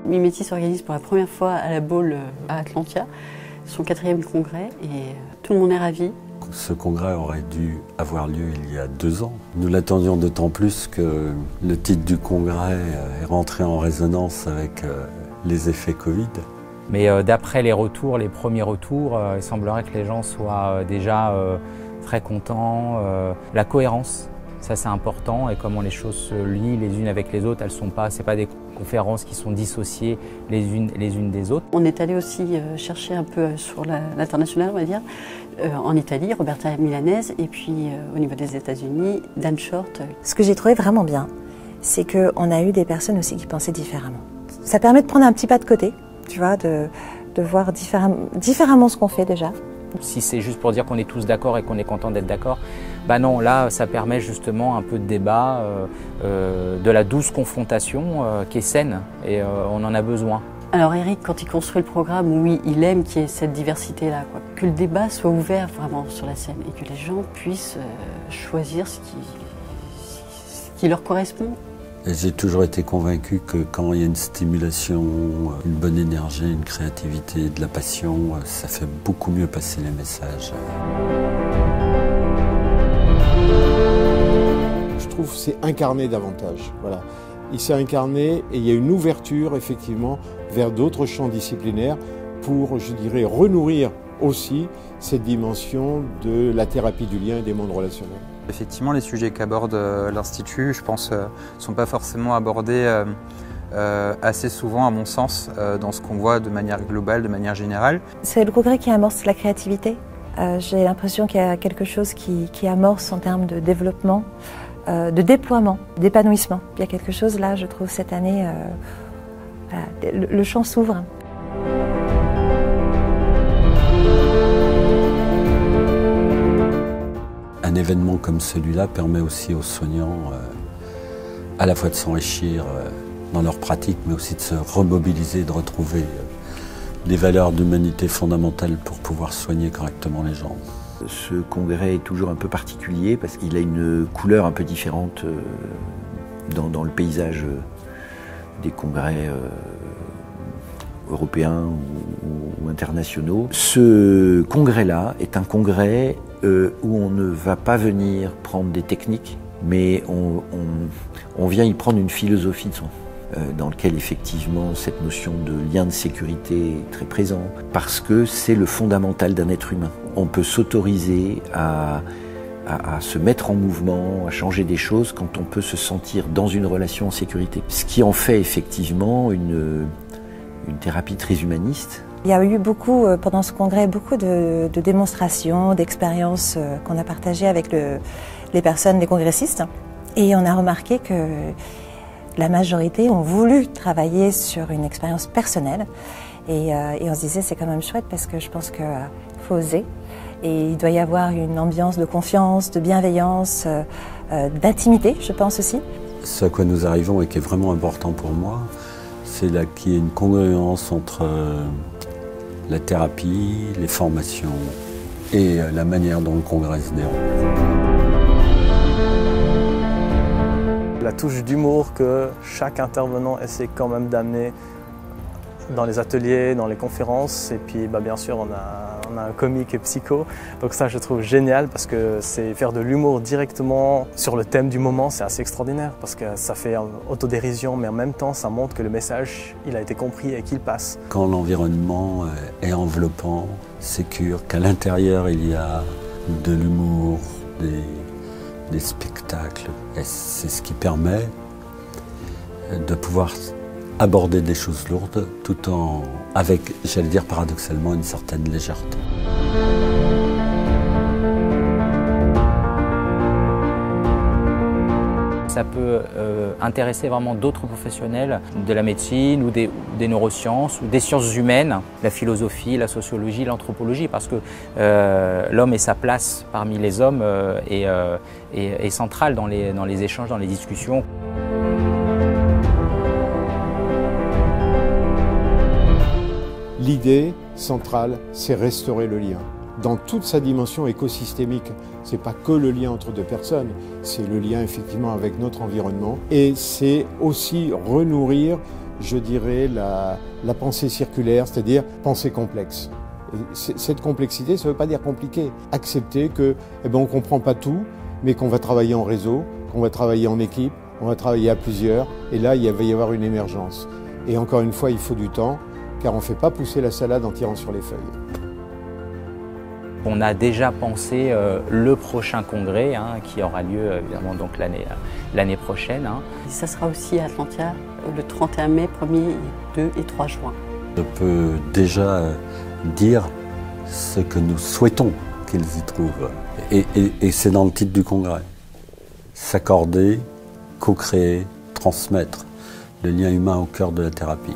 Mimeti s'organise pour la première fois à la Baule à Atlantia, son 4e congrès, et tout le monde est ravi. Ce congrès aurait dû avoir lieu il y a 2 ans. Nous l'attendions d'autant plus que le titre du congrès est rentré en résonance avec les effets Covid. Mais d'après les retours, les premiers retours, il semblerait que les gens soient déjà très contents. La cohérence, ça c'est important, et comment les choses se lient les unes avec les autres, c'est pas des conférences qui sont dissociées les unes des autres. On est allé aussi chercher un peu sur l'international, on va dire, en Italie, Roberta Milanese, et puis au niveau des États-Unis, Dan Short. Ce que j'ai trouvé vraiment bien, c'est qu'on a eu des personnes aussi qui pensaient différemment. Ça permet de prendre un petit pas de côté, tu vois, de voir différemment ce qu'on fait déjà. Si c'est juste pour dire qu'on est tous d'accord et qu'on est content d'être d'accord, bah non, là ça permet justement un peu de débat, de la douce confrontation qui est saine, et on en a besoin. Alors Eric, quand il construit le programme, oui, il aime qu'il y ait cette diversité-là, quoi. Que le débat soit ouvert vraiment sur la scène et que les gens puissent choisir ce qui leur correspond. J'ai toujours été convaincu que quand il y a une stimulation, une bonne énergie, une créativité, de la passion, ça fait beaucoup mieux passer les messages. Je trouve que c'est incarné davantage. Voilà. Il s'est incarné et il y a une ouverture effectivement vers d'autres champs disciplinaires pour, je dirais, renourrir aussi cette dimension de la thérapie du lien et des mondes relationnels. Effectivement, les sujets qu'aborde l'Institut, je pense, ne sont pas forcément abordés assez souvent, à mon sens, dans ce qu'on voit de manière globale, de manière générale. C'est le congrès qui amorce la créativité. J'ai l'impression qu'il y a quelque chose qui amorce en termes de développement, de déploiement, d'épanouissement. Il y a quelque chose là, je trouve, cette année, voilà, le champ s'ouvre. Un événement comme celui-là permet aussi aux soignants à la fois de s'enrichir dans leur pratique, mais aussi de se remobiliser, de retrouver des valeurs d'humanité fondamentales pour pouvoir soigner correctement les gens. Ce congrès est toujours un peu particulier parce qu'il a une couleur un peu différente dans le paysage des congrès européens ou internationaux. Ce congrès-là est un congrès où on ne va pas venir prendre des techniques, mais on vient y prendre une philosophie de son, dans lequel effectivement cette notion de lien de sécurité est très présente, parce que c'est le fondamental d'un être humain. On peut s'autoriser à se mettre en mouvement, à changer des choses quand on peut se sentir dans une relation en sécurité. Ce qui en fait effectivement une thérapie très humaniste. Il y a eu beaucoup, pendant ce congrès, beaucoup de démonstrations, d'expériences qu'on a partagées avec les personnes, les congressistes. Et on a remarqué que la majorité ont voulu travailler sur une expérience personnelle. Et on se disait, c'est quand même chouette parce que je pense qu'il faut oser. Et il doit y avoir une ambiance de confiance, de bienveillance, d'intimité, je pense aussi. Ce à quoi nous arrivons et qui est vraiment important pour moi, c'est qu'il y ait une congruence entre la thérapie, les formations et la manière dont le congrès se déroule. La touche d'humour que chaque intervenant essaie quand même d'amener dans les ateliers, dans les conférences, et puis bien sûr on a un comique et psycho, donc ça je trouve génial parce que c'est faire de l'humour directement sur le thème du moment, c'est assez extraordinaire parce que ça fait autodérision, mais en même temps ça montre que le message il a été compris et qu'il passe. Quand l'environnement est enveloppant, sécure, qu'à l'intérieur il y a de l'humour, des spectacles, et c'est ce qui permet de pouvoir aborder des choses lourdes tout avec, j'allais dire paradoxalement, une certaine légèreté. Ça peut intéresser vraiment d'autres professionnels de la médecine ou des neurosciences ou des sciences humaines, la philosophie, la sociologie, l'anthropologie, parce que l'homme et sa place parmi les hommes est centrale dans les échanges, dans les discussions. L'idée centrale, c'est restaurer le lien. Dans toute sa dimension écosystémique, c'est pas que le lien entre deux personnes, c'est le lien effectivement avec notre environnement et c'est aussi renourrir je dirais, la pensée circulaire, c'est-à-dire pensée complexe. Et cette complexité, ça ne veut pas dire compliqué. Accepter que, on ne comprend pas tout, mais qu'on va travailler en réseau, qu'on va travailler en équipe, on va travailler à plusieurs, et là, il va y avoir une émergence. Et encore une fois, il faut du temps, car on ne fait pas pousser la salade en tirant sur les feuilles. On a déjà pensé le prochain congrès qui aura lieu évidemment donc l'année prochaine. Et ça sera aussi à Atlantia le 31 mai, 1er, 2 et 3 juin. Je peux déjà dire ce que nous souhaitons qu'ils y trouvent. Et c'est dans le titre du congrès. S'accorder, co-créer, transmettre le lien humain au cœur de la thérapie.